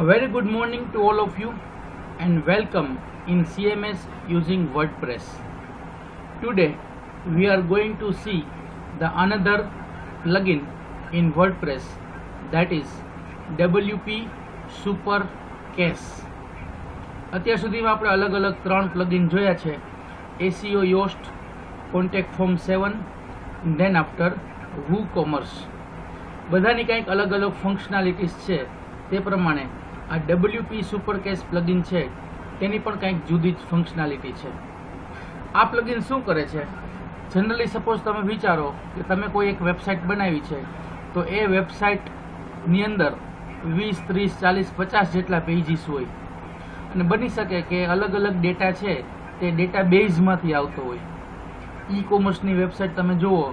very good morning to all of you and welcome in CMS using WordPress. Today we are going to see the another plugin in WordPress, that is WP Super Case. અત્યાર સુધીમાં આપણે અલગ અલગ ત્રણ plugin જોયા છે, SEO Yoast, Contact Form 7, then after WooCommerce. બધાની કંઈક અલગ અલગ ફંક્શનાલિટીઝ છે. તે પ્રમાણે આ WP Super Case પ્લગિન છે તેની પણ કંઈક જુદી જ ફંક્શનાલિટી છે. આ પ્લગિન શું કરે છે? જનરલી સપોઝ તમે વિચારો કે તમે કોઈ એક વેબસાઇટ બનાવી છે, તો એ વેબસાઇટની અંદર 20, 30, 40, 50 જેટલા પેજીસ હોય અને બની શકે કે અલગ અલગ ડેટા છે તે ડેટા બેઝમાંથી આવતો હોય. ઈ કોમર્સની વેબસાઇટ તમે જુઓ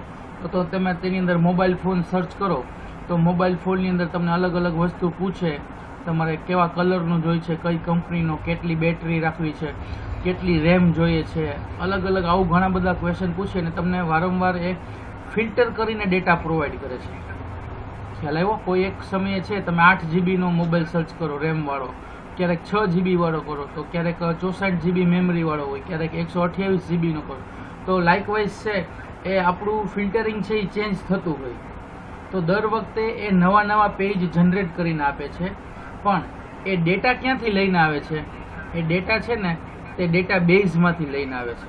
તો તમે તેની અંદર મોબાઈલ ફોન સર્ચ કરો તો મોબાઈલ ફોનની અંદર તમને અલગ અલગ વસ્તુ પૂછે, તમારે કેવા કલરનું જોઈએ છે, કઈ કંપનીનો, કેટલી બેટરી રાખવી છે, કેટલી રેમ જોઈએ છે, અલગ અલગ આવું ઘણા બધા ક્વેશ્ચન પૂછે અને તમને વારંવાર એ ફિલ્ટર કરીને ડેટા પ્રોવાઈડ કરે છે. ખ્યાલ આવ્યો? કોઈ એક સમયે છે તમે 8 જીબીનો મોબાઈલ સર્ચ કરો રેમવાળો, ક્યારેક 6 જીબી વાળો કરો, તો ક્યારેક 64 જીબી મેમરી વાળો હોય, ક્યારેક 128 જીબીનો કરો. તો લાઇકવાઇઝ છે એ આપણું ફિલ્ટરિંગ છે એ ચેન્જ થતું હોય. તો દર વખતે એ નવા નવા પેજ જનરેટ કરીને આપે છે, પણ એ ડેટા ક્યાંથી લઈને આવે છે? એ ડેટા છે ને તે ડેટા બેઝમાંથી લઈને આવે છે.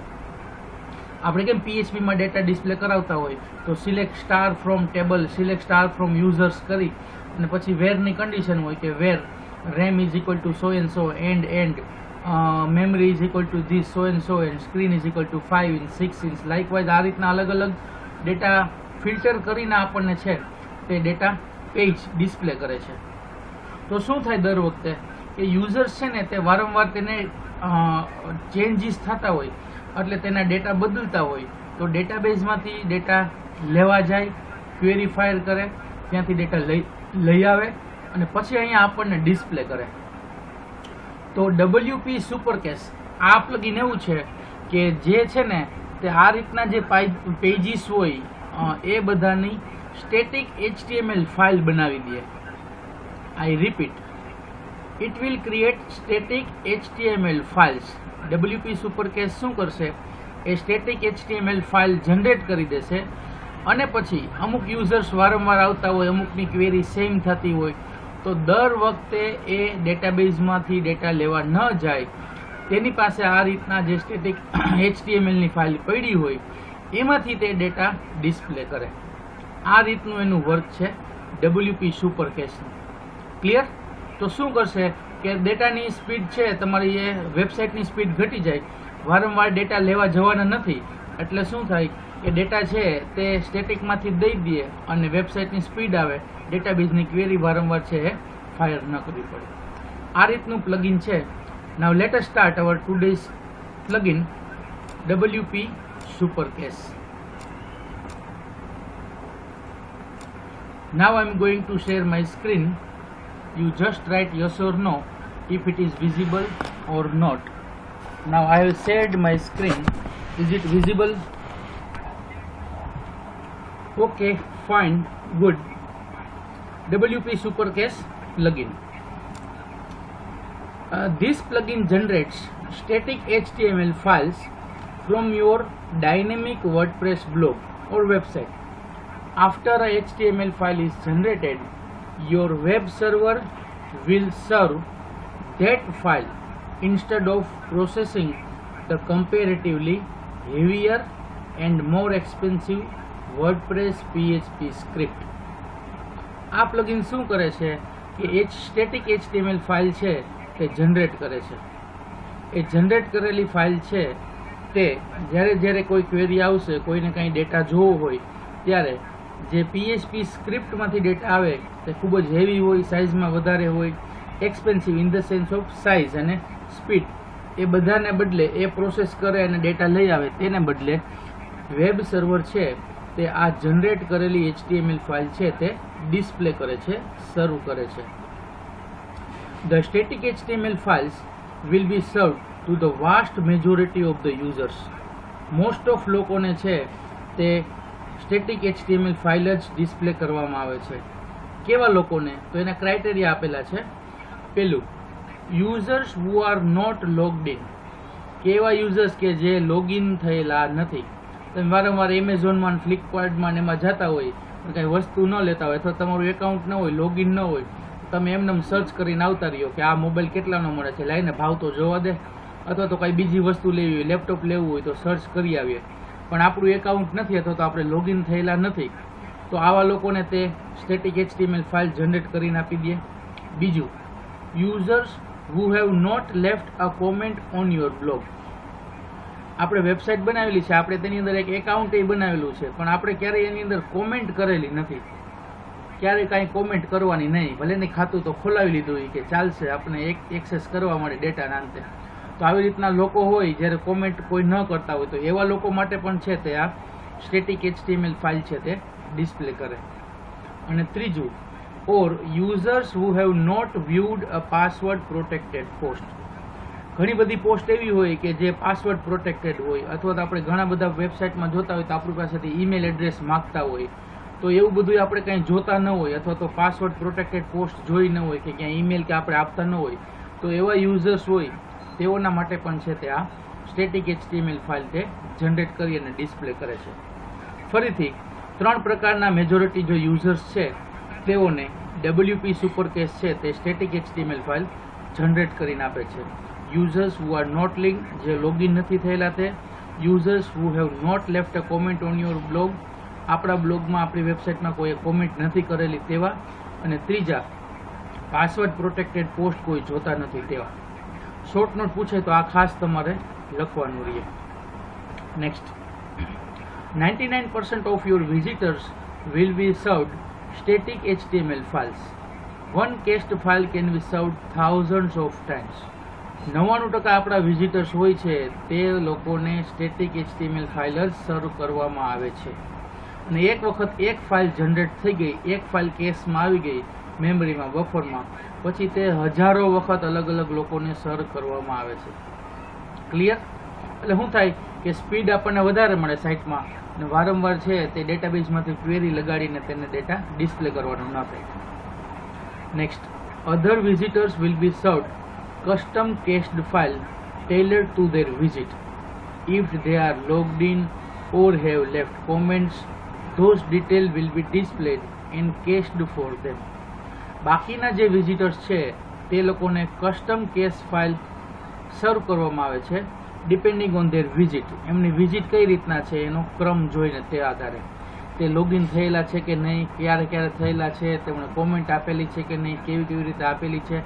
આપણે કેમ PHPમાં ડેટા ડિસ્પ્લે કરાવતા હોય તો select star from table, select star from users કરી અને પછી વેરની કન્ડિશન હોય કે વેર RAM is equal to so and so and memory is equal to this so and screen is equal to 5 inch 6 inch. Likewise આ રીતના અલગ અલગ data filter કરીને આપણને છે તે ડેટા પેજ ડિસ્પ્લે કરે છે. તો શું થાય દર વખતે કે યુઝર્સ છે ને તે વારંવાર તેને ચેન્જીસ થતા હોય એટલે તેના ડેટા બદલતા હોય, તો ડેટાબેઝમાંથી ડેટા લેવા જાય, ક્વેરી ફાયર કરે, ત્યાંથી ડેટા લઈ આવે અને પછી અહીંયા આપણને ડિસ્પ્લે કરે. તો WP Super Case આ પ્લગિન એવું છે કે જે છે ને તે આ રીતના જે પેજીસ હોય એ બધાની સ્ટેટિક HTML ફાઇલ બનાવી દે. I repeat, it will create static HTML files. WP Super Case શું કરશે? એ સ્ટેટિક HTML ફાઇલ જનરેટ કરી દેશે અને પછી અમુક યુઝર્સ વારંવાર આવતા હોય, અમુકની ક્વેરી સેમ થતી હોય, તો દર વખતે એ ડેટાબેઝમાંથી ડેટા લેવા ન જાય, તેની પાસે આ રીતના જે સ્ટેટિક HTMLની ફાઇલ પડી હોય એમાંથી તે ડેટા ડિસ્પ્લે કરે. આ રીતનું એનું વર્ક છે WP Super Caseનું. ક્લિયર? તો શું કરશે કે ડેટાની સ્પીડ છે તમારી, એ વેબસાઇટની સ્પીડ ઘટી જાય, વારંવાર ડેટા લેવા જવાના નથી, એટલે શું થાય કે ડેટા છે તે સ્ટેટિકમાંથી દઈ દે અને વેબસાઇટની સ્પીડ આવે, ડેટાબેઝની ક્વેરી વારંવાર છે એ ફાયર ન કરવી પડે. આ રીતનું પ્લગિન છે. Now let us start our today's plugin WP Super Case. Now I am going to share my screen. You just write yes or no if it is visible or not. Now I have shared my screen. Is it visible? Okay, fine, good. WP Super Case plugin. This plugin generates static HTML files from your dynamic WordPress blog or website. After a HTML file is generated, your web server will serve that file instead of processing the comparatively heavier and more expensive WordPress PHP script. આ plugin શું કરે છે કે static HTML file છે તે generate કરે છે. એ generate કરેલી ફાઇલ છે તે જ્યારે કોઈ ક્વેરી આવશે, કોઈને કંઈ ડેટા જોવો હોય ત્યારે જે PHP સ્ક્રિપ્ટમાંથી ડેટા આવે તે ખૂબ જ હેવી હોય, સાઇઝમાં વધારે હોય, expensive in the sense of size અને સ્પીડ, એ બધાને બદલે એ પ્રોસેસ કરે અને ડેટા લઈ આવે, તેને બદલે વેબ સર્વર છે તે આ જનરેટ કરેલી HTML ફાઇલ છે તે ડિસ્પ્લે કરે છે, સર્વ કરે છે. The static HTML files will be served to the vast majority of the users. Most of લોકોને છે તે સ્ટેટિક HTML ફાઇલ જ ડિસ્પ્લે કરવામાં આવે છે. કેવા લોકોને? તો એના ક્રાઇટેરિયા આપેલા છે. પહેલું, users who are not logged in. કેવા યુઝર્સ કે જે લોગિન થયેલા નથી. તમે વારંવાર એમેઝોનમાં ફ્લિપકાર્ટમાં એમાં જતા હોય પણ કાંઈ વસ્તુ ન લેતા હોય અથવા તમારું એકાઉન્ટ ન હોય, લોગિન ન હોય, તમે એમને સર્ચ કરીને આવતા રહ્યો કે આ મોબાઈલ કેટલાનો મળે છે, લાઈને ભાવ તો જોવા દે, અથવા તો કાંઈ બીજી વસ્તુ લેવી હોય, લેપટોપ લેવું હોય તો સર્ચ કરી આવીએ, પણ આપણું એકાઉન્ટ નથી અથવા તો આપણે લોગિન થયેલા નથી, તો આવા લોકોને તે સ્ટેટિક HTML ફાઇલ જનરેટ કરીને આપી દે. બીજું, users who have not left a comment on your blog. આપણે વેબસાઇટ બનાવેલી છે, આપણે તેની અંદર એક એકાઉન્ટ બનાવેલું છે, પણ આપણે ક્યારેય એની અંદર કોમેન્ટ કરેલી નથી, ક્યારેય કાંઈ કોમેન્ટ કરવાની નહીં, ભલે એની ખાતું તો ખોલાવી લીધું હોય કે ચાલશે, આપણે એક એક્સેસ કરવા મળે ડેટાના અંતે. તો આવી રીતના લોકો હોય જ્યારે કોમેન્ટ કોઈ ન કરતા હોય, તો એવા લોકો માટે પણ છે તે આ સ્ટેટિક HTML ફાઇલ છે તે ડિસ્પ્લે કરે. અને ત્રીજું, or users who have not viewed a password protected post. ઘણી બધી પોસ્ટ એવી હોય કે જે પાસવર્ડ પ્રોટેક્ટેડ હોય, અથવા તો આપણે ઘણા બધા વેબસાઇટમાં જોતા હોય તો આપણી પાસેથી ઈમેલ એડ્રેસ માગતા હોય, તો એવું બધું આપણે કંઈ જોતા ન હોય અથવા તો પાસવર્ડ પ્રોટેક્ટેડ પોસ્ટ જોઈ ન હોય કે ક્યાંય ઈમેલ કે આપણે આપતા ન હોય, તો એવા યુઝર્સ હોય તેઓના માટે પણ છે તે આ સ્ટેટિક HTML ફાઇલ તે જનરેટ કરી અને ડિસ્પ્લે કરે છે. ફરીથી 3 પ્રકારના મેજોરિટી જો યુઝર્સ છે તેઓને WP સુપરકેસ છે તે સ્ટેટિક HTML ફાઇલ જનરેટ કરીને આપે છે. Users who are not linked, જે લોગિન નથી થયેલા તે. Users who have not left a comment on your blog, આપણા બ્લોગમાં આપણી વેબસાઇટમાં કોઈ કોમેન્ટ નથી કરેલી તેવા. અને ત્રીજા, પાસવર્ડ પ્રોટેક્ટેડ પોસ્ટ કોઈ જોતા નથી તેવા. શોર્ટ નોટ પૂછે તો આ ખાસ તમારે લખવાનું રહે. Next, 99% of your visitors will be served static HTML files. One cached file can be served thousands of times. 99% આપણા વિઝિટર્સ હોય છે તે લોકોને સ્ટેટિક HTML ફાઇલ જ સર્વ કરવામાં આવે છે. અને એક વખત એક ફાઇલ જનરેટ થઈ ગઈ, એક ફાઇલ કેશમાં આવી ગઈ મેમરીમાં, બફરમાં, પછી તે હજારો વખત અલગ અલગ લોકોને સર્વ કરવામાં આવે છે. ક્લિયર? એટલે શું થાય કે સ્પીડ આપણને વધારે મળે સાઇટમાં, અને વારંવાર છે તે ડેટાબેઝમાંથી ક્વેરી લગાડીને તેને ડેટા ડિસ્પ્લે કરવાનો ન થાય. Next, other visitors will be સર્વડ custom cached file tailored to their visit. If they are logged in or have left comments, those details will be displayed and cached for them. બાકીના જે visitors છે તે લોકોને custom cache file સર્વ કરવામાં આવે છે depending on there visit. એમની વિઝિટ કઈ રીતના છે એનો ક્રમ જોઈને તે આધારે, તે લોગિન થયેલા છે કે નહીં, ક્યારે ક્યારે થયેલા છે, તેમણે કોમેન્ટ આપેલી છે કે નહીં, કેવી કેવી રીતે આપેલી છે,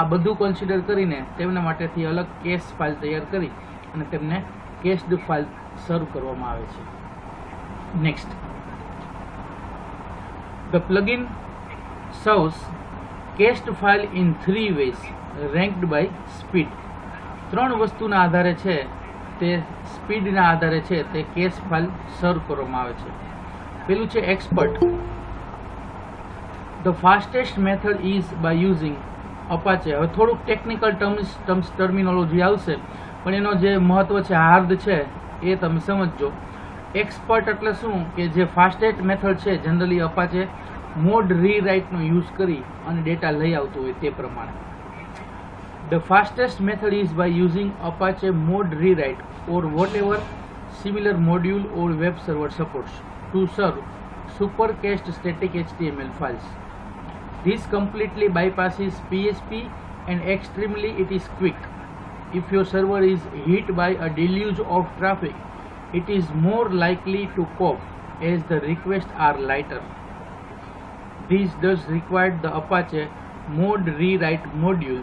આ બધું કન્સિડર કરીને તેમના માટેથી અલગ કેશ ફાઇલ તૈયાર કરી અને તેમને કેશ્ડ ફાઇલ સર્વ કરવામાં આવે છે. Next, the plugin serves cached file in 3 ways ranked by speed. 3 વસ્તુના આધારે છે તે સ્પીડના આધારે છે તે કેશ ફાઇલ સર્વ કરવામાં આવે છે. પેલું છે expert. The fastest method is by using Apache. હવે થોડુંક ટેકનિકલ ટર્મિનોલોજી આવશે, પણ એનો જે મહત્વ છે, હાર્દ છે, એ તમે સમજજો. એક્સપર્ટ એટલે શું કે જે ફાસ્ટેસ્ટ મેથડ છે જનરલી અપાચે મોડ રીરાઇટનો યુઝ કરી અને ડેટા લઈ આવતું હોય તે પ્રમાણે. The fastest method is by using Apache mod rewrite or whatever similar module or web server supports to serve super cached static HTML files. This completely bypasses PHP and extremely it is quick. If your server is hit by a deluge of traffic, it is more likely to cope as the requests are lighter. This does require the Apache mode rewrite module,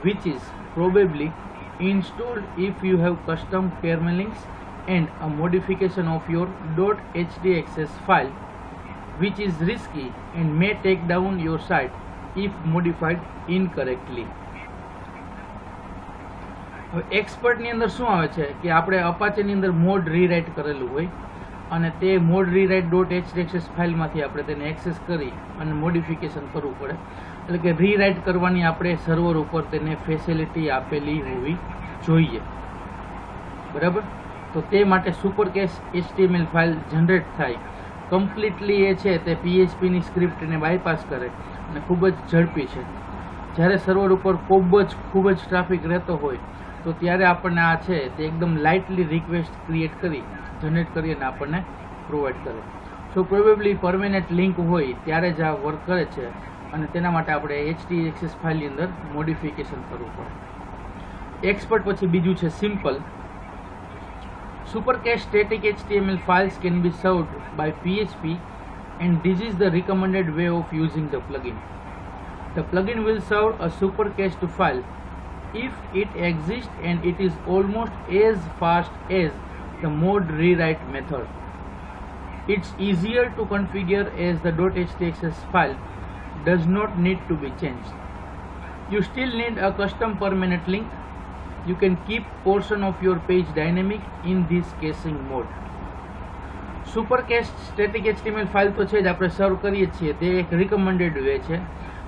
which is probably installed if you have custom permalinks and a modification of your .hdxs file, which is risky and may take down your site if modified incorrectly. હવે એક્સપર્ટની અંદર શું આવે છે કે આપણે અપાચેની અંદર mode rewrite કરેલું હોય અને તે મોડ રીરાઇટ .hdxs ફાઇલમાંથી આપણે તેને એક્સેસ કરી અને મોડિફિકેશન કરવું પડે, એટલે કે રીરાઇટ કરવાની આપણે સર્વર ઉપર તેને ફેસિલિટી આપેલી હોવી જોઈએ. બરાબર? તો તે માટે super cache HTML file generate થાય કમ્પ્લીટલી એ છે તે PHPની સ્ક્રિપ્ટને બાયપાસ કરે અને ખૂબ જ ઝડપી છે. જ્યારે સર્વર ઉપર ખૂબ જ ટ્રાફિક રહેતો હોય તો ત્યારે આપણને આ છે તે એકદમ લાઇટલી રિક્વેસ્ટ ક્રિએટ કરી જનરેટ કરી અને આપણને પ્રોવાઈડ કરે. સો પ્રોબેબલી પરમેનન્ટ લિંક હોય ત્યારે જ આ વર્ક કરે છે અને તેના માટે આપણે htaccess ફાઇલની અંદર મોડિફિકેશન કરવું પડે. એક્સપર્ટ પછી બીજું છે simple. Supercache static HTML files can be served by PHP and this is the recommended way of using the plugin. The plugin will serve a supercached file if it exists and it is almost as fast as the mode rewrite method. It's easier to configure as the .htaccess file does not need to be changed. You still need a custom permanent link. You can keep portion of your page dynamic in this caching mode. Supercached static HTML file તો છે જ આપણે સર્વ કરીએ છીએ, તે એક recommended way છે,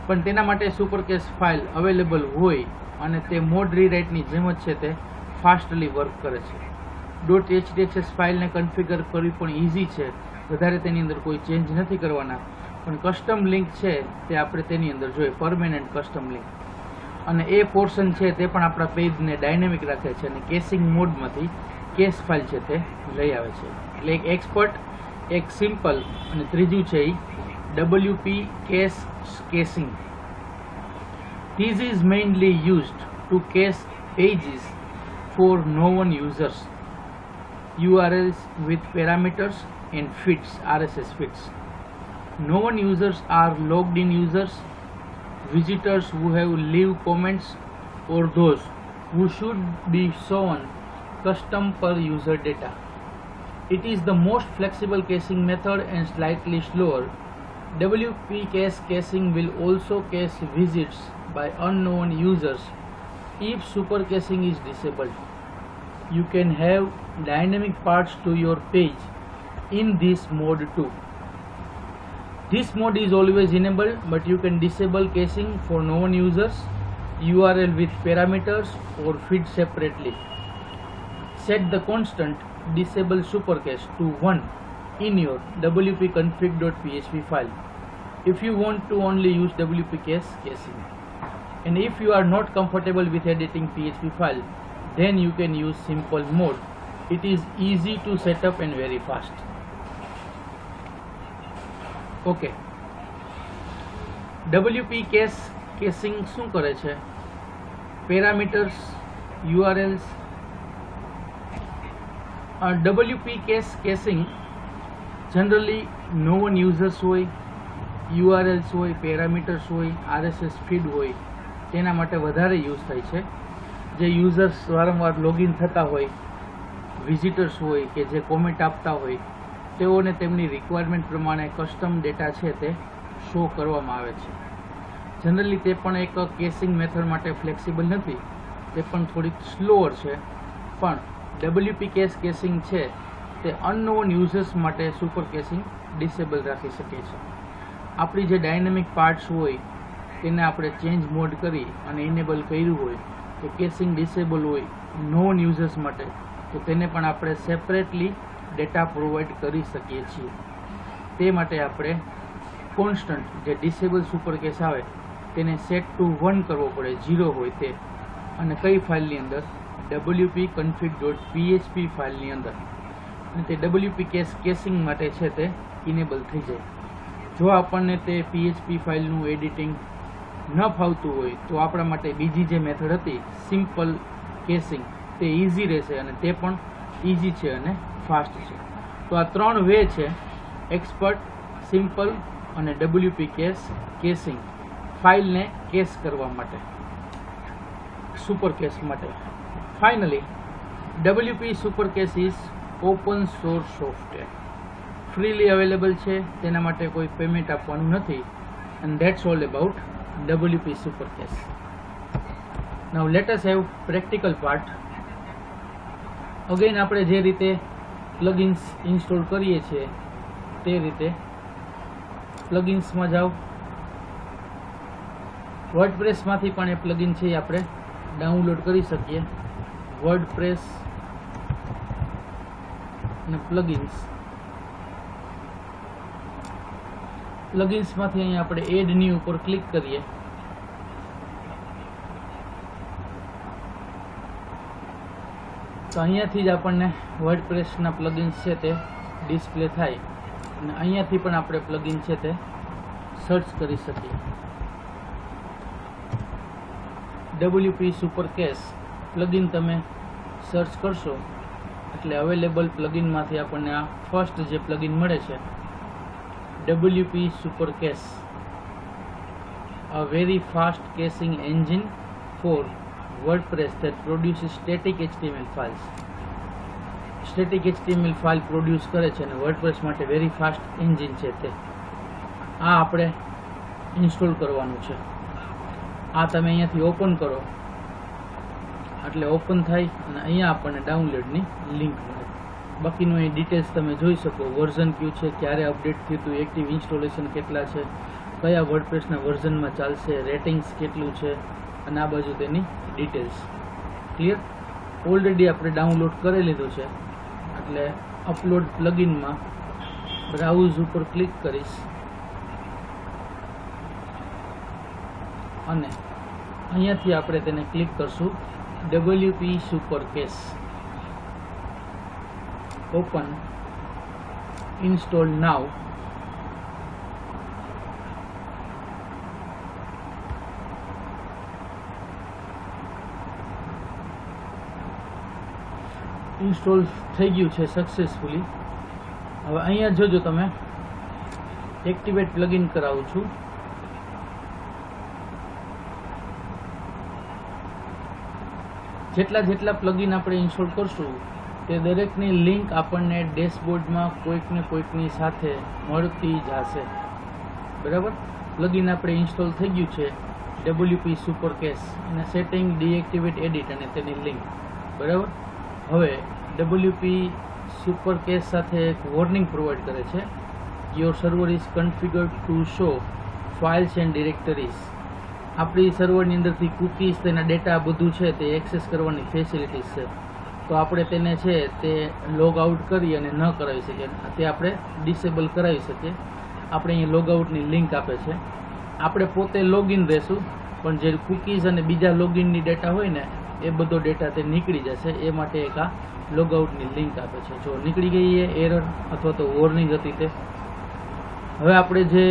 પણ તેના માટે સુપરકેશ ફાઇલ અવેલેબલ હોય અને તે મોડ રીરાઇટની જેમ જ છે તે ફાસ્ટલી વર્ક કરે છે. .htaccess ફાઇલને કન્ફિગર કરવી પણ ઇઝી છે, વધારે તેની અંદર કોઈ ચેન્જ નથી કરવાના, પણ કસ્ટમ લિંક છે તે આપણે તેની અંદર જોઈએ, પરમેનન્ટ કસ્ટમ લિંક, અને એ પોર્શન છે તે પણ આપણા પેજને ડાયનેમિક રાખે છે અને કેસિંગ મોડમાંથી કેસ ફાઇલ છે તે લઈ આવે છે. એટલે એક એક્સપર્ટ, એક સિમ્પલ અને ત્રીજું છે WP cache caching. This is mainly used to cache pages for known users, URLs with parameters and feeds, RSS feeds. Known users are logged in users, visitors who have leave comments, or those who should be shown custom per user data. It is the most flexible caching method and slightly slower. WP cache caching will also cache visits by unknown users if super caching is disabled. You can have dynamic parts to your page in this mode too. This mode is always enabled, but you can disable caching for known users, URL with parameters, or feed separately. Set the constant disable supercache to 1 in your wp-config.php file if you want to only use WP cache caching. And if you are not comfortable with editing PHP file, then you can use simple mode. It is easy to set up and very fast. Okay, WP cache caching શું કરે છે? Parameters, URLs. WP cache caching generally known users હોય, URLs હોય, parameters હોય, RSS feed હોય, તેના માટે વધારે યુઝ થાય છે. જે યુઝર્સ વારંવાર લોગિન થતા હોય, વિઝિટર્સ હોય કે જે કોમેન્ટ આપતા હોય, તેઓને તેમની રિક્વાયરમેન્ટ પ્રમાણે કસ્ટમ ડેટા છે તે શો કરવામાં આવે છે. જનરલી તે પણ એક કેસિંગ મેથડ માટે ફ્લેક્સિબલ નથી, તે પણ થોડીક સ્લોઅર છે, પણ WP cache caching છે તે અનનોન યુઝર્સ માટે સુપર કેસિંગ ડિસેબલ રાખી શકે છે. આપણી જે ડાયનેમિક પાર્ટ્સ હોય તેને આપણે ચેન્જ મોડ કરી અને ઇનેબલ કર્યું હોય તો કેસિંગ ડિસેબલ હોય નોન યુઝર્સ માટે, તો તેને પણ આપણે સેપરેટલી ડેટા પ્રોવાઈડ કરી શકીએ છીએ. તે માટે આપણે કોન્સ્ટન્ટ જે ડિસેબલ સુપર કેસ આવે તેને સેટ ટુ 1 કરવો પડે, 0 હોય તે, અને કઈ ફાઇલની અંદર? wp-config.php ફાઇલની અંદર. અને તે WP cache caching માટે છે તે ઇનેબલ થઈ જાય. જો આપણને તે PHP ફાઇલનું એડિટિંગ ન ફાવતું હોય તો આપણા માટે બીજી જે મેથડ હતી સિમ્પલ કેસિંગ તે ઇઝી રહેશે, અને તે પણ ઇઝી છે અને ફાસ્ટ છે. તો આ 3 વે છે, એક્સપર્ટ, સિમ્પલ અને WP cache caching ફાઇલને કેશ કરવા માટે, સુપર કેશ માટે. Finally, WP super cache is open source software, freely available છે, તેના માટે કોઈ પેમેન્ટ આપવાનું નથી. And that's all about WP super cache. Now let us have practical part. Again આપણે જે રીતે પ્લગઇન્સ ઇન્સ્ટોલ કરીએ છીએ તે રીતે પ્લગઇન્સમાં જાઓ. વર્ડપ્રેસમાંથી પણ એ પ્લગઇન છે એ આપણે ડાઉનલોડ કરી શકીએ. વર્ડપ્રેસ અને પ્લગઇન્સ. પ્લગઇન્સમાંથી અહીંયા આપણે એડ ન્યૂ ઉપર ક્લિક કરીએ તો અહીંયાથી જ આપણને વર્ડપ્રેસના પ્લગિન્સ છે તે ડિસ્પ્લે થાય અને અહીંયાથી પણ આપણે પ્લગિન છે તે સર્ચ કરી શકીએ. WP સુપરકેસ પ્લગિન તમે સર્ચ કરશો એટલે અવેલેબલ પ્લગિનમાંથી આપણને આ ફર્સ્ટ જે પ્લગિન મળે છે WP સુપરકેસ, a very fast caching engine for WordPress that produces static HTML files. Static HTML file produce કરે છે અને વર્ડપ્રેસ માટે વેરી ફાસ્ટ એન્જિન છે તે. આ આપણે ઇન્સ્ટોલ કરવાનું છે. આ તમે અહીંયાથી ઓપન કરો એટલે ઓપન થાય અને અહીંયા આપણને ડાઉનલોડની લિંક મળે. બાકીનું અહીં ડિટેલ્સ તમે જોઈ શકો, વર્ઝન કયું છે, ક્યારે અપડેટ થયું હતું, એક્ટિવ ઇન્સ્ટોલેશન કેટલા છે, કયા વર્ડપ્રેસના વર્ઝનમાં ચાલશે, રેટિંગ્સ કેટલું છે અને આ બાજુ તેની ડિટેલ્સ. ક્લિયર? ઓલરેડી આપણે ડાઉનલોડ કરી લીધું છે એટલે અપલોડ પ્લગિનમાં બ્રાઉઝ ઉપર ક્લિક કરીશ અને અહીંયાથી આપણે તેને ક્લિક કરશું WP સુપરકેસ. ઓપન, ઇન્સ્ટોલ નાવ. ઇન્સ્ટોલ થઈ ગયું છે સક્સેસફુલી. હવે અહીંયા જોજો તમે એક્ટિવેટ પ્લગિન કરાવું છું. જેટલા પ્લગિન આપણે ઇન્સ્ટોલ કરશું તે દરેકની લિંક આપણને ડેશબોર્ડમાં કોઈકની સાથે મળતી જશે. બરાબર? પ્લગિન આપણે ઇન્સ્ટોલ થઈ ગયું છે WP સુપરકેસ અને સેટિંગ, ડીએક્ટિવેટ, એડિટ અને તેની લિંક. બરાબર? હવે WP સુપરકેસ સાથે એક વોર્નિંગ પ્રોવાઈડ કરે છે, your server is configured to show files and directories. આપણી સર્વરની અંદરથી કૂકીઝ, તેના ડેટા બધું છે તે એક્સેસ કરવાની ફેસિલિટીઝ છે. તો આપણે તેને છે તે લોગ આઉટ કરી અને ન કરાવી શકીએ, તે આપણે ડિસેબલ કરાવી શકીએ. આપણે અહીં લોગ આઉટની લિંક આપે છે. આપણે પોતે લોગિન રહેશું પણ જે કૂકીઝ અને બીજા લોગિનની ડેટા હોય ને એ બધો ડેટા તે નીકળી જશે. એ માટે એક આ લોગ આઉટની લિંક આપે છે. જો નીકળી ગઈ એ એરર અથવા તો વોર્નિંગ હતી તે. હવે આપણે જે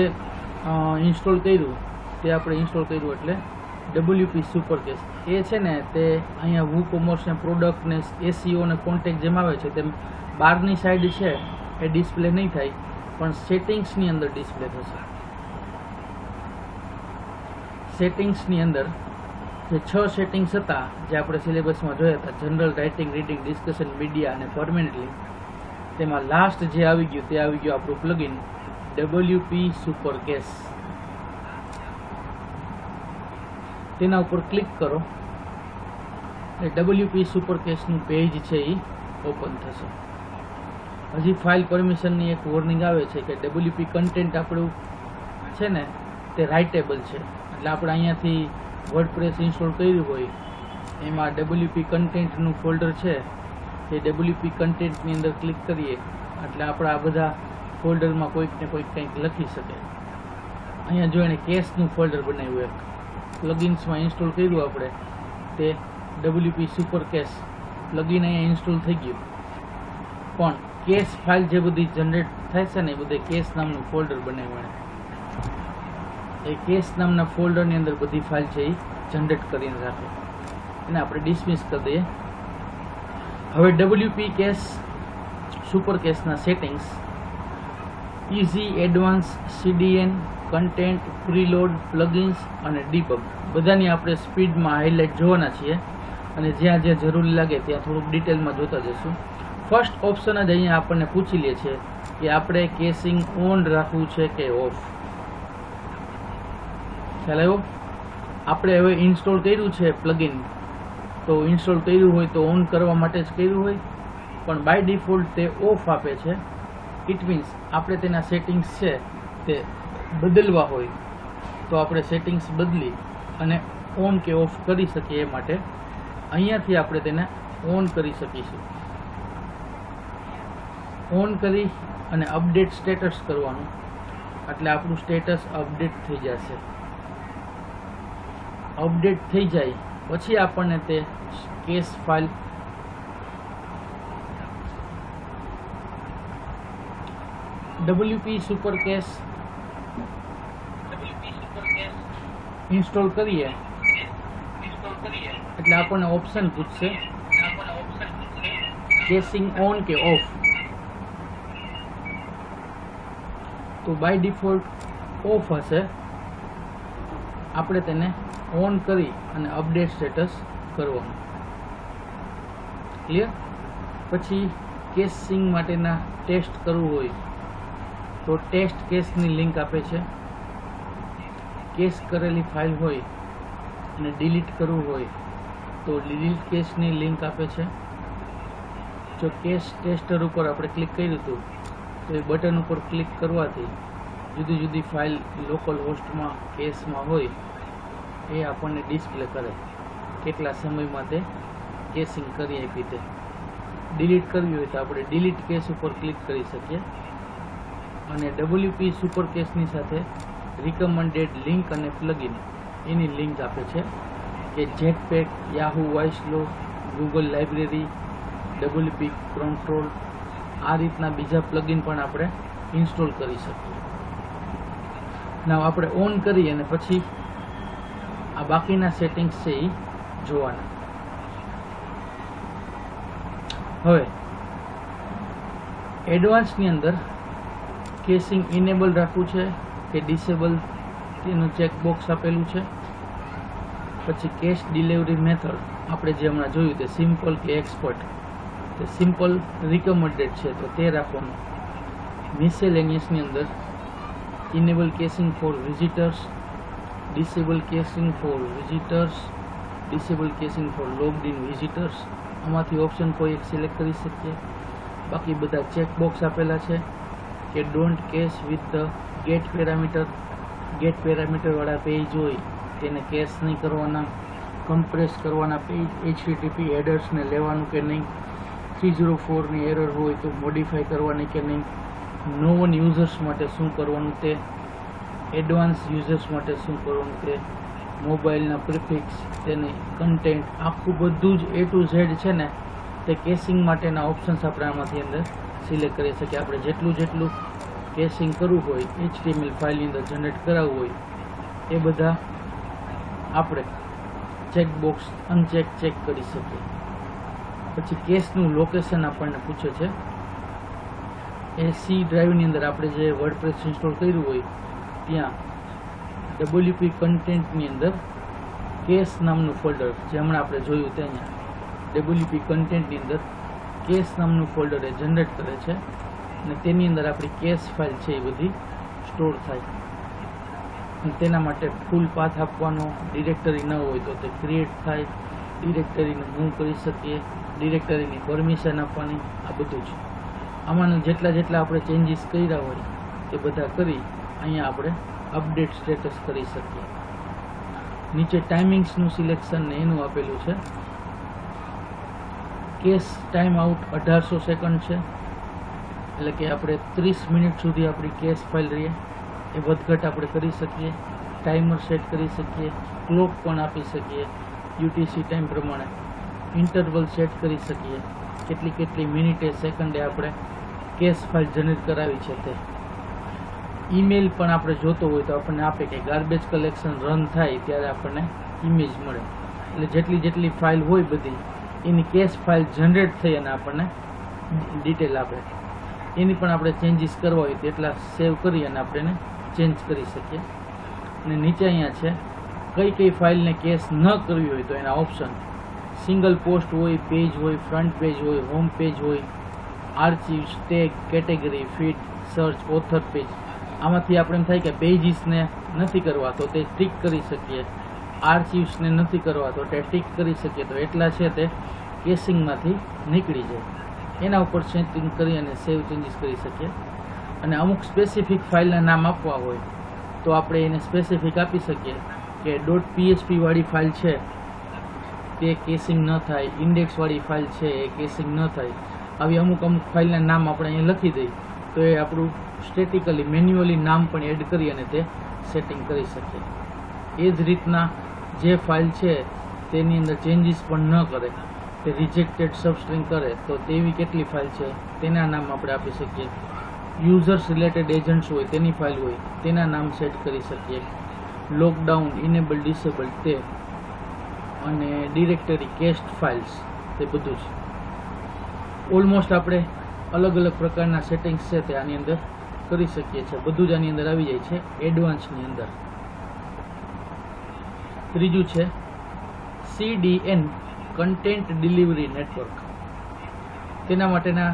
ઇન્સ્ટોલ કર્યું તે આપણે ઇન્સ્ટોલ કર્યું એટલે WP સુપરકેસ એ છે ને તે અહીંયા WooCommerce ને પ્રોડક્ટ ને SEO ને કોન્ટેક્ટ જેમ આવે છે તેમ બહારની સાઈડ છે એ ડિસ્પ્લે નહીં થાય પણ સેટિંગ્સની અંદર ડિસ્પ્લે થશે. સેટિંગ્સની અંદર જે 6 સેટિંગ્સ હતા જે આપણે સિલેબસમાં જોયા હતા, general, writing, reading, discussion, media અને પરમેનન્ટલી, તેમાં લાસ્ટ જે આવી ગયું તે આવી ગયું આપણું પ્લગિન WP સુપરકેસ. તેના ઉપર ક્લિક કરો એટલે WP સુપરકેસનું પેજ છે એ ઓપન થશે. હજી ફાઇલ પરમિશનની એક વોર્નિંગ આવે છે કે WP કન્ટેન્ટ આપણું છે ને તે રાઇટેબલ છે. એટલે આપણે અહીંયાથી વર્ડપ્રેસ ઇન્સ્ટોલ કર્યું હોય એમાં WP કન્ટેન્ટનું ફોલ્ડર છે તે WP કન્ટેન્ટની અંદર ક્લિક કરીએ એટલે આપણે આ બધા ફોલ્ડરમાં કોઈક ને કોઈક કંઈક લખી શકે. અહીંયા જો એને કેસનું ફોલ્ડર બનાવ્યું, એક પ્લગિન્સમાં ઇન્સ્ટોલ કર્યું આપણે તે WP સુપરકેસ પ્લગિન અહીંયા ઇન્સ્ટોલ થઈ ગયું પણ કેસ ફાઇલ જે બધી જનરેટ થાય છે ને એ બધે કેસ નામનું ફોલ્ડર બનાવ્યું. એ કેસ નામના ફોલ્ડરની અંદર બધી ફાઇલ છે એ જનરેટ કરીને રાખે. એને આપણે ડિસમિસ કરી દઈએ. હવે WP કેસ સુપરકેસના settings easy, advance, CDN, content, preload, plugins અને ડીબગ બધાની આપણે સ્પીડમાં હાઇલાઇટ જોવાના છીએ અને જ્યાં જ્યાં જરૂરી લાગે ત્યાં થોડુંક ડિટેલમાં જોતા જઈશું. ફર્સ્ટ ઓપ્શન જ અહીંયા આપણને પૂછી લે છે કે આપણે કેસિંગ ઓન રાખવું છે કે ઓફ. ખ્યાલ આવ્યો? આપણે હવે ઇન્સ્ટોલ કર્યું છે પ્લગિન, તો ઇન્સ્ટોલ કર્યું હોય તો ઓન કરવા માટે જ કર્યું હોય પણ બાય ડિફોલ્ટ તે ઓફ આપે છે. ઇટ મીન્સ આપણે તેના સેટિંગ્સ છે તે બદલવા હોય તો આપણે સેટિંગ્સ બદલી અને ઓન કે ઓફ કરી શકીએ. એ માટે અહીંયાથી આપણે તેને ઓન કરી શકીશું. ઓન કરી અને અપડેટ સ્ટેટસ કરવાનું એટલે આપણું સ્ટેટસ અપડેટ થઈ જશે. અપડેટ થઈ જાય પછી આપણને તે cache file WP super cache install કરીએ એટલે આપણને ઓપ્શન પૂછશે કેસિંગ ઓન કે ઓફ. તો બાય ડિફોલ્ટ ઓફ હશે. આપણે તેને ઓન કરી અને અપડેટ સ્ટેટસ કરવાનું. ક્લિયર. પછી કેસિંગ માટેના ટેસ્ટ કરવું હોય તો ટેસ્ટ કેસની લિંક આપે છે. કેસ કરેલી ફાઇલ હોય અને ડિલીટ કરવું હોય તો ડિલીટ કેસની લિંક આપે છે. જો કેસ ટેસ્ટર ઉપર આપણે ક્લિક કર્યું હતું તો એ બટન ઉપર ક્લિક કરવાથી જુદી જુદી ફાઇલ લોકલ હોસ્ટમાં કેસમાં હોય એ આપણને ડિસ્પ્લે કરે કેટલા સમયમાં તે કેસિંગ કરી આપી. તે ડિલીટ કરવી હોય તો આપણે ડિલીટ કેસ ઉપર ક્લિક કરી શકીએ. અને WP સુપર કેસની સાથે રિકમેન્ડેડ લિંક અને પ્લગઇન એની લિંક આપે છે કે જેટપેક, યાહૂ વોઇસલો, ગૂગલ લાઇબ્રેરી, WP કંટ્રોલ, આ રીતના બીજા પ્લગઇન પણ આપણે ઇન્સ્ટોલ કરી શકીએ. now આપણે ઓન કરી અને પછી આ બાકીના સેટિંગ્સ છે એ જોવાના. હવે એડવાન્સની અંદર કેસિંગ ઇનેબલ રાખવું છે કે ડિસેબલ તેનું ચેકબોક્સ આપેલું છે. પછી કેશ ડિલિવરી મેથડ આપણે જે હમણાં જોયું તે સિમ્પલ કે એક્સપર્ટ, તે સિમ્પલ રિકમેન્ડેડ છે તો તે રાખવાનું. મિસેલેનિયસની અંદર enable caching for visitors, disable caching for visitors, disable caching for logged in visitors, આમાંથી ઓપ્શન કોઈ એક સિલેક્ટ કરી શકીએ. બાકી બધા ચેકબોક્સ આપેલા છે કે don't cache with the get parameter, get પેરામીટરવાળા પેજ હોય તેને કેશ નહીં કરવાના. કમ્પ્રેસ કરવાના પેજ HTTP હેડર્સને લેવાનું કે નહીં. 304ની એરર હોય તો મોડિફાઈ કરવાની કે નહીં. નોન યુઝર્સ માટે શું કરવાનું તે, એડવાન્સ યુઝર્સ માટે શું કરવાનું તે, મોબાઈલના પ્રિફિક્સ, તેની કન્ટેન્ટ, આખું બધું જ A to Z છે ને તે કેસિંગ માટેના ઓપ્શન્સ આપણે આમાંથી અંદર સિલેક્ટ કરી શકીએ. આપણે જેટલું કેસિંગ કરવું હોય, HTML ફાઇલની અંદર જનરેટ કરાવવું હોય એ બધા આપણે ચેકબોક્સ અનચેક ચેક કરી શકીએ. પછી કેસનું લોકેશન આપણને પૂછે છે. એ C ડ્રાઈવની અંદર આપણે જે વર્ડપ્રેસ ઇન્સ્ટોલ કર્યું હોય ત્યાં WP કન્ટેન્ટની અંદર કેસ નામનું ફોલ્ડર, જે હમણાં આપણે જોયું ત્યાં WP કન્ટેન્ટની અંદર કેસ નામનું ફોલ્ડર એ જનરેટ કરે છે અને તેની અંદર આપણી કેસ ફાઇલ છે એ બધી સ્ટોર થાય. અને તેના માટે ફૂલ પાથ આપવાનો, ડિરેક્ટરી ન હોય તો તે ક્રિએટ થાય, ડિરેક્ટરીને મૂવ કરી શકીએ, ડિરેક્ટરીની પરમિશન આપવાની, આ બધું છે. આમાંનું જેટલા આપણે ચેન્જીસ કર્યા હોય તે બધા કરી અહીંયા આપણે અપડેટ સ્ટેટસ કરી શકીએ. નીચે ટાઈમિંગ્સનું સિલેક્શન ને એનું આપેલું છે. કેસ ટાઈમ આઉટ 1800 સેકન્ડ છે, એટલે કે આપણે 30 મિનિટ સુધી આપણી કેસ ફાઇલ રહીએ એ વધઘટ આપણે કરી શકીએ. ટાઈમર સેટ કરી શકીએ, ક્લોક પણ આપી શકીએ, UTC ટાઈમ પ્રમાણે ઇન્ટરવલ સેટ કરી શકીએ, કેટલી મિનિટે સેકન્ડે આપણે કેસ ફાઇલ જનરેટ કરાવી છે તે. ઈમેલ પણ આપણે જોતો હોય તો આપણને આપે કે ગાર્બેજ કલેક્શન રન થાય ત્યારે આપણને ઇમેજ મળે. એટલે જેટલી ફાઇલ હોય બધી એની કેસ ફાઇલ જનરેટ થઈ અને આપણને ડિટેલ આપે. એની પણ આપણે ચેન્જીસ કરવા હોય તેટલા સેવ કરી અને આપણે એને ચેન્જ કરી શકીએ. અને નીચે અહીંયા છે કઈ ફાઇલને કેસ ન કરવી હોય તો એના ઓપ્શન. સિંગલ પોસ્ટ હોય, પેજ હોય, ફ્રન્ટ પેજ હોય, હોમ પેજ હોય, archives, tag, category, feed, search, author page. આમાંથી આપણે એમ થાય કે પેજીસને નથી કરવા તો તે ટિક કરી શકીએ, આર્ચિવ્સને નથી કરવા તો તે ટિક કરી શકીએ. તો એટલા છે તે કેસિંગમાંથી નીકળી જાય. એના ઉપર સેટિંગ કરી અને સેવ ચેન્જીસ કરી શકીએ. અને અમુક સ્પેસિફિક ફાઇલના નામ આપવા હોય તો આપણે એને સ્પેસિફિક આપી શકીએ કે .php વાળી ફાઇલ છે તે કેસિંગ ન થાય, ઇન્ડેક્સવાળી ફાઇલ છે એ કેસિંગ ન થાય. આવી અમુક ફાઇલના નામ આપણે અહીંયા લખી દઈએ તો એ આપણું સ્ટેટિકલી મેન્યુઅલી નામ પણ એડ કરી અને તે સેટિંગ કરી શકીએ. એ જ રીતના જે ફાઇલ છે તેની અંદર ચેન્જીસ પણ ન કરે, તે રિજેક્ટેડ સબસ્ટ્રિંગ કરે તો તેવી કેટલી ફાઇલ છે તેના નામ આપણે આપી શકીએ. યુઝર્સ રિલેટેડ એજન્ટ્સ હોય તેની ફાઇલ હોય તેના નામ સેટ કરી શકીએ. લોકડાઉન, ઇનેબલ, ડિસેબલ તે, અને ડિરેક્ટરી, કેસ્ટ ફાઇલ્સ તે બધું જ. ઓલમોસ્ટ આપણે અલગ અલગ પ્રકારના સેટિંગ્સ છે તે આની અંદર કરી શકીએ છીએ. બધું જ આની અંદર આવી જાય છે એડવાન્સની અંદર. ત્રીજું છે CDN, કન્ટેન્ટ ડિલિવરી નેટવર્ક. તેના માટેના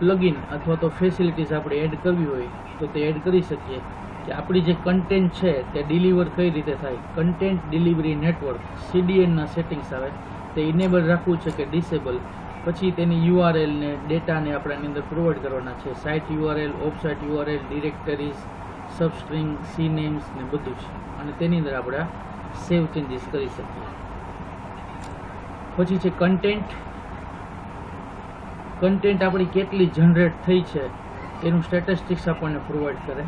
પ્લગઇન અથવા તો ફેસિલિટીઝ આપણે એડ કરવી હોય તો તે એડ કરી શકીએ કે આપણી જે કન્ટેન્ટ છે તે ડિલિવર કઈ રીતે થાય. કન્ટેન્ટ ડિલિવરી નેટવર્ક CDNના સેટિંગ્સ આવે તે ઇનેબલ રાખવું છે કે ડિસેબલ. પછી તેની URL ને ડેટાને આપણે આની અંદર પ્રોવાઈડ કરવાના છે. Site URL, offsite URL, directories, substring, CNAMES ને બધું જ. અને તેની અંદર આપણે સેવ ચેન્જીસ કરી શકીએ. પછી છે કન્ટેન્ટ આપણી કેટલી જનરેટ થઈ છે એનું સ્ટેટિસ્ટિક્સ આપણને પ્રોવાઈડ કરે.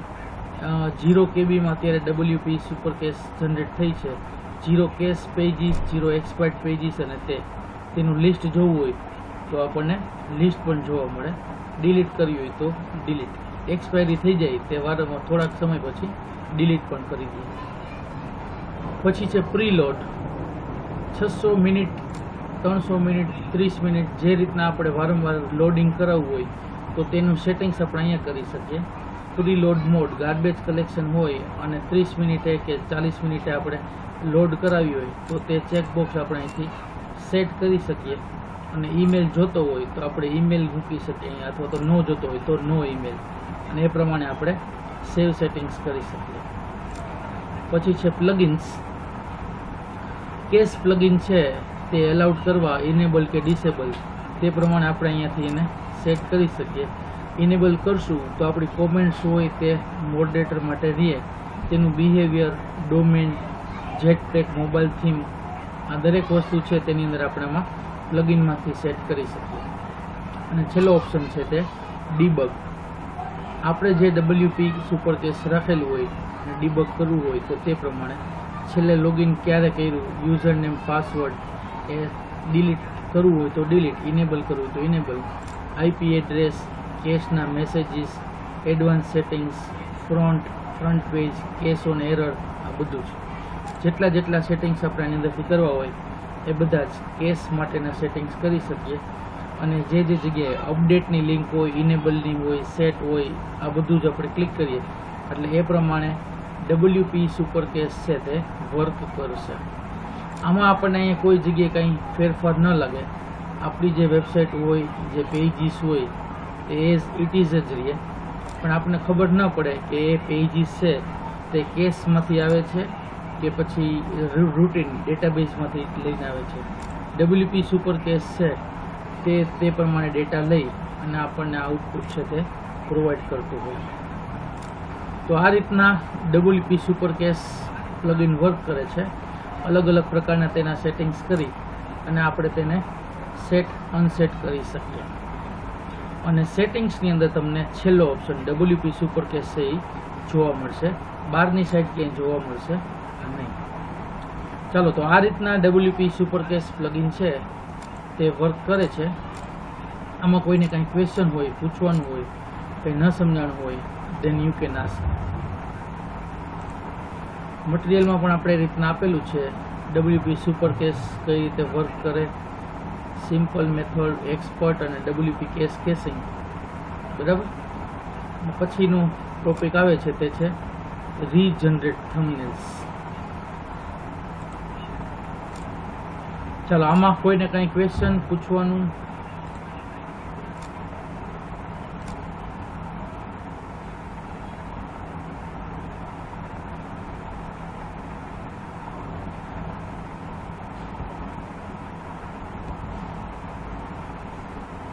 0 KBમાં અત્યારે WP સુપરકેસ જનરેટ થઈ છે. 0 કેશ પેજીસ, 0 એક્સપાયર્ડ પેજીસ, અને તેનું લિસ્ટ જોવું હોય તો આપણને લિસ્ટ પણ જોવા મળે. ડિલીટ કરવી હોય તો ડિલીટ. એક્સપાયરી થઈ જાય તે વારંવાર થોડાક સમય પછી ડિલીટ પણ કરી દઈએ. પછી છે પ્રીલોડ. 600 મિનિટ, 300 મિનિટ, 30 મિનિટ જે રીતના આપણે વારંવાર લોડિંગ કરાવવું હોય તો તેનું સેટિંગ્સ આપણે અહીંયા કરી શકીએ. પ્રીલોડ મોડ, ગાર્બેજ કલેક્શન હોય અને 30 મિનિટે કે 40 મિનિટે આપણે લોડ કરાવી હોય તો તે ચેકબોક્સ આપણે અહીંથી સેટ કરી શકીએ. અને ઈમેલ જોતો હોય તો આપણે ઈમેલ મૂકી શકીએ અહીંયા, અથવા તો નો જોતો હોય તો નો ઈમેલ, અને એ પ્રમાણે આપણે સેવ સેટિંગ્સ કરી શકીએ. પછી છે પ્લગઇન્સ. કેશ પ્લગઇન છે તે એલાઉડ કરવા ઇનેબલ કે ડિસેબલ તે પ્રમાણે આપણે અહીંયાથી એને સેટ કરી શકીએ. ઇનેબલ કરશું તો આપણી કોમેન્ટ્સ હોય તે મોડરેટર માટે રહે. તેનું બિહેવિયર, ડોમેન, જેટપેક, મોબાઈલ થીમ, આ દરેક વસ્તુ છે તેની અંદર આપણે આમાં પ્લગઇનમાંથી સેટ કરી શકીએ. અને છેલ્લો ઓપ્શન છે તે ડીબગ. આપણે જે WP સુપરકેસ રાખેલું હોય અને ડીબગ કરવું હોય તો તે પ્રમાણે છેલ્લે લોગિન ક્યારે કર્યું, યુઝર નેમ, પાસવર્ડ એ ડિલીટ કરવું હોય તો ડિલીટ, ઇનેબલ કરવું હોય તો ઇનેબલ, IP એડ્રેસ, કેશના messages, advance settings, front page, cache on error, આ બધું જ. જેટલા સેટિંગ્સ આપણે આની અંદરથી કરવા હોય એ બધા જ કેશ માટેના સેટિંગ્સ કરી શકીએ. અને જે જગ્યાએ અપડેટની લિંક હોય, ઇનેબલની હોય, સેટ હોય, આ બધું જ આપણે ક્લિક કરીએ એટલે એ પ્રમાણે WP સુપરકેસ છે તે વર્ક કરશે. આમાં આપણને અહીંયા કોઈ જગ્યાએ કંઈ ફેરફાર ન લાગે. આપણી જે વેબસાઇટ હોય, જે પેજીસ હોય તે એઝ ઇટ ઇઝ જ રહે. પણ આપણને ખબર ન પડે કે એ પેજીસ છે તે કેશમાંથી આવે છે કે પછી રૂટીન ડેટાબેઝમાંથી લઈને આવે છે. WP સુપરકેસ છે તે પ્રમાણે ડેટા લઈ અને આપણને આઉટપુટ છે તે પ્રોવાઈડ કરતું હોય. તો આ રીતના WP સુપરકેસ પ્લગઇન વર્ક કરે છે. અલગ અલગ પ્રકારના તેના સેટિંગ્સ કરી અને આપણે તેને સેટ અનસેટ કરી શકીએ. અને સેટિંગ્સની અંદર તમને છેલ્લો ઓપ્શન WP સુપરકેસ છે એ જોવા મળશે. બહારની સાઈડ ક્યાંય જોવા મળશે નહીં. ચાલો, તો આ રીતના WP સુપરકેસ પ્લગઇન છે તે વર્ક કરે છે. આમાં કોઈને કંઈ ક્વેશ્ચન હોય, પૂછવાનું હોય, કંઈ ન સમજાણું હોય, then you can ask. મટીરિયલમાં પણ આપણે રીતના આપેલું છે WP સુપરકેસ કઈ રીતે વર્ક કરે, સિમ્પલ મેથડ, એક્સપર્ટ અને WP કેસ કેસિંગ. બરાબર. પછીનું ટોપિક આવે છે તે છે રીજનરેટ થંબનેલ્સ. ચાલો, આમાં કોઈને કંઈ ક્વેશ્ચન પૂછવાનું?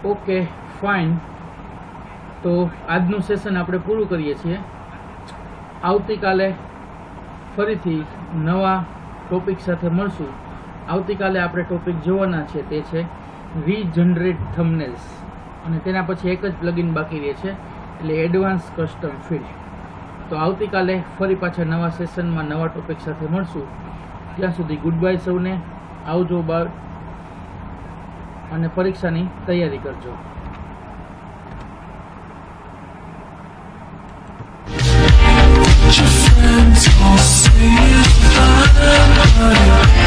Okay, fine. તો આજનું સેશન આપણે પૂરું કરીએ છીએ. આવતીકાલે ફરીથી નવા ટોપિક સાથે મળશું. આવતીકાલે આપણે ટોપિક જોવાના છે તે છે રીજનરેટ થંબનેલ્સ, અને તેના પછી એક જ પ્લગઇન બાકી રહે છે, એટલે એડવાન્સ કસ્ટમ ફિલ્ડ. તો આવતીકાલે ફરી પાછા નવા સેશનમાં નવા ટોપિક સાથે મળશું. ત્યાં સુધી ગુડ બાય સૌને. આવજો બાર, અને પરીક્ષાની તૈયારી કરજો. Your friends all say you're fine, but